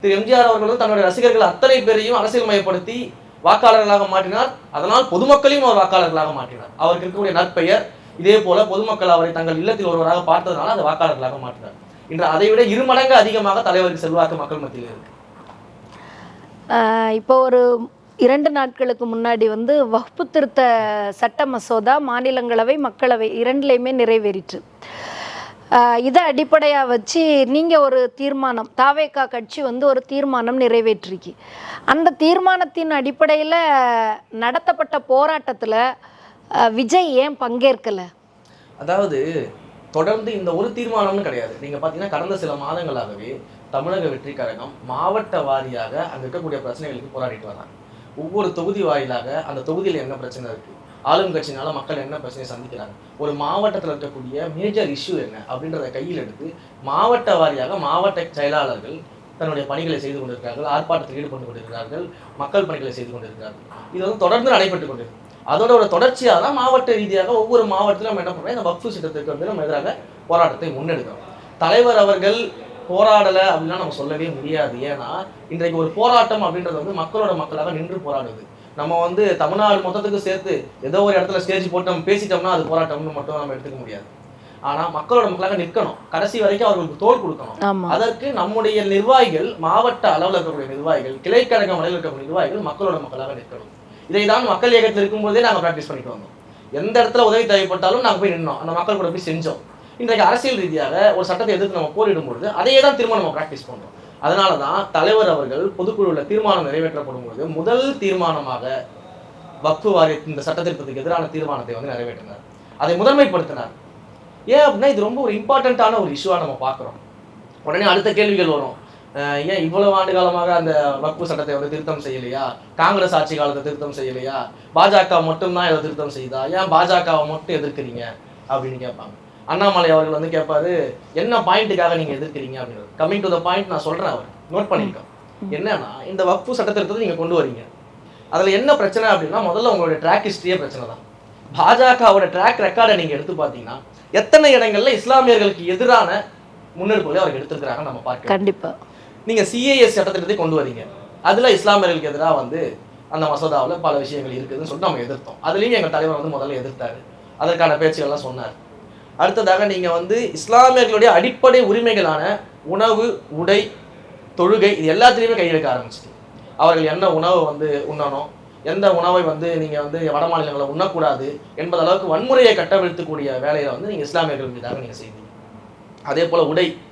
திரு எம்ஜிஆர் அவர்கள் வந்து தன்னுடைய ரசிகர்கள் அத்தனை பேரையும் அரசியல் மயப்படுத்தி வாக்காளர்களாக மாற்றினார். அதனால் பொதுமக்களையும் அவர் வாக்காளர்களாக மாற்றினார். அவருக்கு இருக்கக்கூடிய நற்பெயர் இதே போல பொதுமக்கள் அவரை தங்கள் இல்லத்தில் ஒருவராக பார்த்ததுனால அந்த வாக்காளர்களாக மாற்றினார். இன்று அதை விட 2 மடங்கு அதிகமாக தலைவருக்கு செல்வாக்கு மக்கள் மத்தியில் இருக்கு. இப்போ ஒரு 2 நாட்களுக்கு முன்னாடி வந்து வக்ஃபு திருத்த சட்ட மசோதா மாநிலங்களவை மக்களவை 2லையுமே நிறைவேறிற்று. இதை அடிப்படையாக வச்சு நீங்கள் ஒரு தீர்மானம் தாவேகா கட்சி வந்து ஒரு தீர்மானம் நிறைவேற்றிருக்கு. அந்த தீர்மானத்தின் அடிப்படையில் நடத்தப்பட்ட போராட்டத்தில் விஜய் ஏன் பங்கேற்கலை? அதாவது தொடர்ந்து இந்த ஒரு தீர்மானம்னு கிடையாது. நீங்கள் பார்த்தீங்கன்னா கடந்த சில மாதங்களாகவே தமிழக வெற்றி கழகம் மாவட்ட வாரியாக அங்கே இருக்கக்கூடிய பிரச்சனைகளுக்கு போராடிட்டு வராங்க. ஒவ்வொரு தொகுதி வாயிலாக அந்த தொகுதியில் என்ன பிரச்சனை இருக்குது, ஆளும் கட்சினால மக்கள் என்ன பிரச்சனையை சந்திக்கிறாங்க, ஒரு மாவட்டத்தில் இருக்கக்கூடிய மேஜர் இஷ்யூ என்ன அப்படின்றத கையில் எடுத்து மாவட்ட வாரியாக மாவட்ட செயலாளர்கள் தன்னுடைய பணிகளை செய்து கொண்டிருக்கிறார்கள், ஆர்ப்பாட்டத்தில் ஈடுபட்டு கொண்டிருக்கிறார்கள், மக்கள் பணிகளை செய்து கொண்டிருக்கிறார்கள். இது வந்து தொடர்ந்து நடைபெற்று கொண்டிருக்கு. அதோட ஒரு தொடர்ச்சியாக தான் மாவட்ட ரீதியாக ஒவ்வொரு மாவட்டத்திலும் நம்ம என்ன பண்ணுறோம், இந்த வக்ஃபு சட்டத்திற்கு வந்து நம்ம எதிராக போராட்டத்தை முன்னெடுக்கிறோம். தலைவர் அவர்கள் போராடலை அப்படின்னா நம்ம சொல்லவே முடியாது. ஏன்னா இன்றைக்கு ஒரு போராட்டம் அப்படின்றது வந்து மக்களோட மக்களாக நின்று போராடுது. நம்ம வந்து தமிழ்நாடு மொத்தத்துக்கு சேர்த்து ஏதோ ஒரு இடத்துல ஸ்டேஜ் போட்டு நம்ம பேசிட்டோம்னா அது போராட்டம்னு மட்டும் நம்ம எடுத்துக்க முடியாது. ஆனால் மக்களோட மக்களாக நிற்கணும், கடைசி வரைக்கும் அவர்களுக்கு தோள் கொடுக்கணும். அதற்கு நம்முடைய நிர்வாகிகள், மாவட்ட அளவில் இருக்கக்கூடிய நிர்வாகிகள், கிளைக்கழக அளவில் இருக்கக்கூடிய நிர்வாகிகள் மக்களோட மக்களாக நிற்கணும். இதை தான் மக்கள் இயக்கத்தில் இருக்கும்போதே நாங்கள் ப்ராக்டிஸ் பண்ணிட்டு வந்தோம். எந்த இடத்துல உதவி தேவைப்பட்டாலும் நாங்கள் போய் நின்னோம், அந்த மக்கள் கூட போய் செஞ்சோம். இன்றைக்கு அரசியல் ரீதியாக ஒரு சட்டத்தை எதிர்த்து நம்ம போரிடும் பொழுது அதையே தான் திரும்ப நம்ம ப்ராக்டிஸ் பண்ணுறோம். அதனால தான் தலைவர் அவர்கள் பொதுக்குழுவில் தீர்மானம் நிறைவேற்றப்படும் பொழுது முதல் தீர்மானமாக வக்ஃபு வாரிய இந்த சட்டத்திட்டத்துக்கு எதிரான தீர்மானத்தை வந்து நிறைவேற்றினார், அதை முதன்மைப்படுத்தினார். ஏன் அப்படின்னா இது ரொம்ப ஒரு இம்பார்ட்டண்ட்டான ஒரு இஷ்யூவாக நம்ம பார்க்குறோம். உடனே அடுத்த கேள்விகள் வரும், ஏன் இவ்வளவு ஆண்டு காலமாக அந்த வக்ஃபு சட்டத்தை வந்து திருத்தம் செய்யலையா, காங்கிரஸ் ஆட்சி காலத்தை திருத்தம் செய்யலையா, பாஜக மட்டும்தான் இதை திருத்தம் செய்தா, ஏன் பாஜகவை மட்டும் எதிர்க்கிறீங்க அப்படின்னு கேட்பாங்க. அண்ணாமலை அவர்கள் வந்து கேட்பாரு, என்ன பாயிண்ட்டுக்காக நீங்கள் எதிர்க்கிறீங்க அப்படின்றது. கம்மிங் டு த பாயிண்ட் நான் சொல்கிறேன், அவர் நோட் பண்ணிட்டோம். என்னன்னா இந்த வக்ஃபு சட்டத்திட்டத்தை நீங்கள் கொண்டு வரீங்க, அதில் என்ன பிரச்சனை அப்படின்னா முதல்ல உங்களுடைய ட்ராக் ஹிஸ்ட்ரியே பிரச்சனை தான். பாஜகவோட ட்ராக் ரெக்கார்டை நீங்கள் எடுத்து பார்த்தீங்கன்னா எத்தனை இடங்கள்ல இஸ்லாமியர்களுக்கு எதிரான முன்னெடுப்புகளை அவர் எடுத்திருக்கிறாங்க நம்ம பார்க்க. கண்டிப்பாக நீங்கள் சிஏஎஸ் சட்டத்திட்டத்தை கொண்டு வரீங்க, அதில் இஸ்லாமியர்களுக்கு எதிராக வந்து அந்த மசோதாவில் பல விஷயங்கள் இருக்குதுன்னு சொல்லிட்டு நம்ம எதிர்த்தோம். அதுலேயும் எங்கள் தலைவர் வந்து முதல்ல எதிர்த்தாரு, அதற்கான பேச்சுகள்லாம் சொன்னார். அடுத்ததாக நீங்கள் வந்து இஸ்லாமியர்களுடைய அடிப்படை உரிமைகளான உணவு, உடை, தொழுகை இது எல்லாத்துலேயுமே கையெழுக்க ஆரம்பிச்சிட்டு அவர்கள் என்ன உணவை வந்து உண்ணணும், எந்த உணவை வந்து நீங்கள் வந்து வட மாநிலங்களில் உண்ணக்கூடாது என்பது அளவுக்கு வன்முறையை கட்டவிழ்த்தக்கூடிய வேலையில் வந்து நீங்கள் இஸ்லாமியர்கள் மீதாக நீங்கள் செய்தீங்க. அதே போல் உடை,